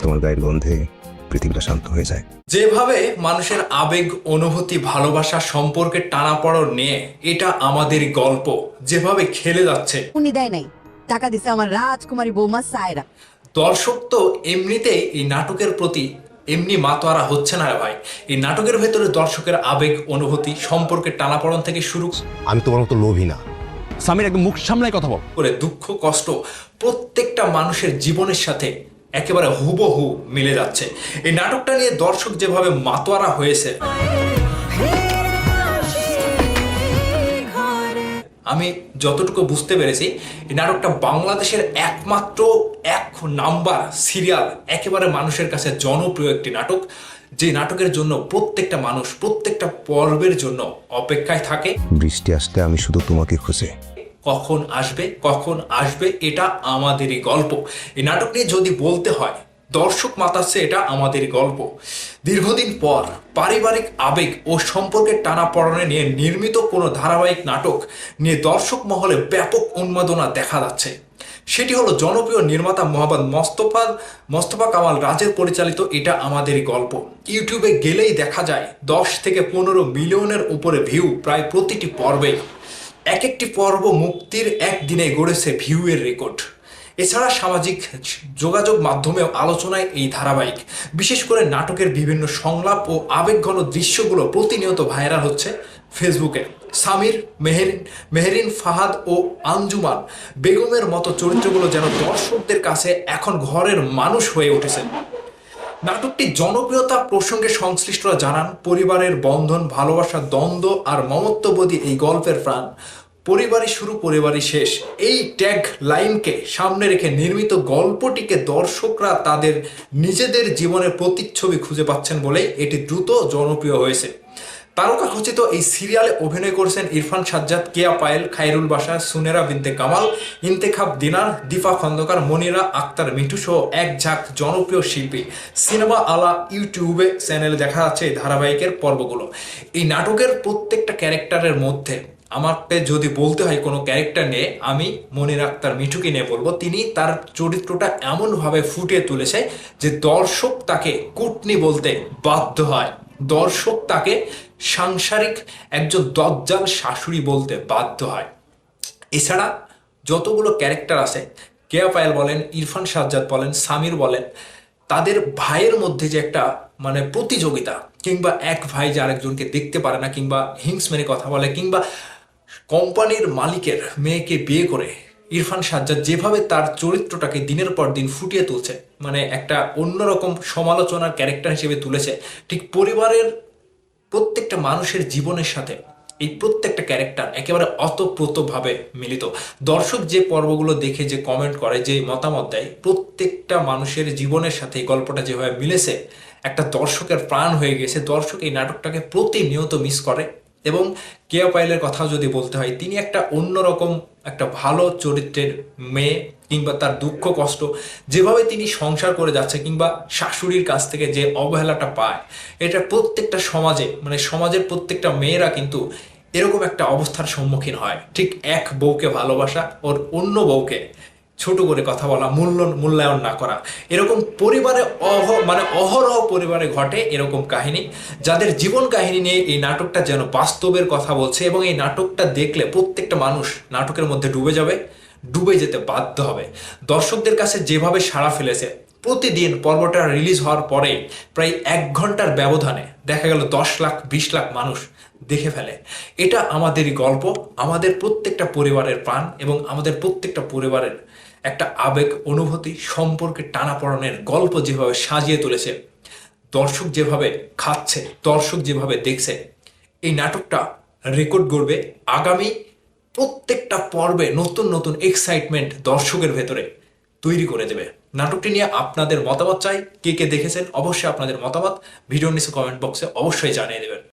তোমার গায়ের গন্ধে পৃথিবীটা শান্ত হয়ে যায়। যেভাবে মানুষের আবেগ, অনুভূতি, ভালোবাসা, সম্পর্কের টানাপড়ন নিয়ে এটা আমাদের গল্প যেভাবে খেলে যাচ্ছে, উনি দেয় নাই, টাকা দিছে আমার রাজকুমারী বৌমা সায়রা। দর্শক তো এমনিতেই এই নাটকের প্রতি এমনি মাতোয়ারা হচ্ছে না রে ভাই। এই নাটকের ভেতরে দর্শকের আবেগ, অনুভূতি, সম্পর্কের টানাপড়ন থেকে শুরু আমি তোমার মতো লোভী না। সামির একদম মুখ সামলায় কথা বল। করে দুঃখ, কষ্ট প্রত্যেকটা মানুষের জীবনের সাথে একেবারে হুবহু মিলে যাচ্ছে। এই নাটকটা নিয়ে দর্শক যেভাবে মাতোয়ারা হয়েছে, আমি যতটুকু বুঝতে পেরেছি এই নাটকটা বাংলাদেশের একমাত্র এক নাম্বার সিরিয়াল, একেবারে মানুষের কাছে জনপ্রিয় একটি নাটক, যে নাটকের জন্য প্রত্যেকটা মানুষ প্রত্যেকটা পর্বের জন্য অপেক্ষায় থাকে। বৃষ্টি আসলে আমি শুধু তোমাকে খুঁজে। কখন আসবে, কখন আসবে, এটা আমাদেরই গল্প। এই নাটক নিয়ে যদি বলতে হয়, দর্শক মাতাচ্ছে, এটা আমাদেরই গল্প। দীর্ঘদিন পর পারিবারিক আবেগ ও সম্পর্কের টানাপড়নে নিয়ে নির্মিত কোনো ধারাবাহিক নাটক নিয়ে দর্শক মহলে ব্যাপক উন্মাদনা দেখা যাচ্ছে। সেটি হলো জনপ্রিয় নির্মাতা মোহাম্মদ মোস্তফা কামাল রাজের পরিচালিত এটা আমাদেরই গল্প। ইউটিউবে গেলেই দেখা যায় 10 থেকে 15 মিলিয়নের উপরে ভিউ প্রায় প্রতিটি পর্বে। এক একটি পর্ব মুক্তির একদিনে গড়েছে ভিউয়ের রেকর্ড। এছাড়া সামাজিক যোগাযোগ মাধ্যমেও আলোচনায় এই ধারাবাহিক। বিশেষ করে নাটকের বিভিন্ন সংলাপ ও আবেগঘন দৃশ্যগুলো প্রতিনিয়ত ভাইরাল হচ্ছে ফেসবুকে। সামির, মেহেরিন, ফাহাদ ও আঞ্জুমান বেগমের মতো চরিত্রগুলো যেন দর্শকদের কাছে এখন ঘরের মানুষ হয়ে উঠেছে। নাটকটি জনপ্রিয়তা প্রসঙ্গে সংশ্লিষ্টরা জানান, পরিবারের বন্ধন, ভালোবাসা, দ্বন্দ্ব আর মমত্ববোধী এই গল্পের প্রাণ। পরিবারই শুরু, পরিবারই শেষ, এই ট্যাগ লাইনকে সামনে রেখে নির্মিত গল্পটিকে দর্শকরা তাদের নিজেদের জীবনের প্রতিচ্ছবি খুঁজে পাচ্ছেন বলেই এটি দ্রুত জনপ্রিয় হয়েছে। তারকা খচিত এই সিরিয়ালে অভিনয় করেছেন ইরফান সাজ্জাদ, কেয়া পায়েল, খায়রুল বাশা, সুনেরা বিনতে কামাল, ইন্তেখাব দিনার, দীপা খন্দকার, মনিরা আক্তার মিঠু সহ এক ঝাঁক জনপ্রিয় শিল্পী। সিনেমা আলা ইউটিউবে চ্যানেলে দেখা যাচ্ছে এই ধারাবাহিকের পর্বগুলো। এই নাটকের প্রত্যেকটা ক্যারেক্টারের মধ্যে আমাকে যদি বলতে হয় কোনো ক্যারেক্টার নিয়ে, আমি মনিরা আক্তার মিঠুকে নিয়ে বলবো। তিনি তার চরিত্রটা এমনভাবে ফুটিয়ে তুলেছে যে দর্শক তাকে কুটনি বলতে বাধ্য হয়, দর্শক তাকে সাংসারিক একজন দজ্জাল শাশুড়ি বলতে বাধ্য হয়। এছাড়া যতগুলো ক্যারেক্টার আছে, কেয়া পায়েল বলেন, ইরফান সাজ্জাদ বলেন, সামির বলেন, তাদের ভাইয়ের মধ্যে যে একটা মানে প্রতিযোগিতা, কিংবা এক ভাই যে আরেকজনকে দেখতে পারে না, কিংবা হিংস মেরে কথা বলে, কিংবা কোম্পানির মালিকের মেয়েকে বিয়ে করে ইরফান সাজ্জাদ যেভাবে তার চরিত্রটাকে দিনের পর দিন ফুটিয়ে তুলছে, মানে একটা অন্যরকম সমালোচনার ক্যারেক্টার হিসেবে তুলেছে। ঠিক পরিবারের প্রত্যেকটা মানুষের জীবনের সাথে এই প্রত্যেকটা ক্যারেক্টার একেবারে অতপ্রতভাবে মিলিত। দর্শক যে পর্বগুলো দেখে যে কমেন্ট করে, যে মতামত দেয়, প্রত্যেকটা মানুষের জীবনের সাথে এই গল্পটা যেভাবে মিলেছে, একটা দর্শকের প্রাণ হয়ে গেছে। দর্শক এই নাটকটাকে প্রতিনিয়ত মিস করে। এবং কেয়া পায়েলের কথাও যদি বলতে হয়, তিনি একটা অন্যরকম একটা ভালো চরিত্রের মেয়ে, কিংবা তার দুঃখ কষ্ট যেভাবে তিনি সংসার করে যাচ্ছে, কিংবা শাশুড়ির কাছ থেকে যে অবহেলাটা পায়, এটা প্রত্যেকটা সমাজে, মানে সমাজের প্রত্যেকটা মেয়েরা কিন্তু এরকম একটা অবস্থার সম্মুখীন হয়। ঠিক এক বউকে ভালোবাসা, ওর অন্য বউকে ছোট করে কথা বলা, মূল্যায়ন না করা, এরকম পরিবারে অহরহ পরিবারে ঘটে এরকম কাহিনী। যাদের জীবন কাহিনী নিয়ে এই নাটকটা যেন বাস্তবের কথা বলছে, এবং এই নাটকটা দেখলে প্রত্যেকটা মানুষ নাটকের মধ্যে ডুবে যেতে বাধ্য হবে। দর্শকদের কাছে যেভাবে সাড়া ফেলেছে, প্রতিদিন পর্বটা রিলিজ হওয়ার পরে প্রায় 1 ঘন্টার ব্যবধানে দেখা গেল 10 লাখ 20 লাখ মানুষ দেখে ফেলে। এটা আমাদেরই গল্প, আমাদের প্রত্যেকটা পরিবারের প্রাণ, এবং আমাদের প্রত্যেকটা পরিবারের একটা আবেগ, অনুভূতি, সম্পর্কে টানাপড়নের গল্প যেভাবে সাজিয়ে তুলেছে, দর্শক যেভাবে খাচ্ছে, দর্শক যেভাবে দেখছে, এই নাটকটা রেকর্ড গড়বে। আগামী প্রত্যেকটা পর্বে নতুন নতুন এক্সাইটমেন্ট দর্শকের ভেতরে তৈরি করে দেবে। নাটকটি নিয়ে আপনাদের মতামত চাই। কে কে দেখেছেন অবশ্যই আপনাদের মতামত ভিডিওর নিচে কমেন্ট বক্সে অবশ্যই জানিয়ে দেবেন।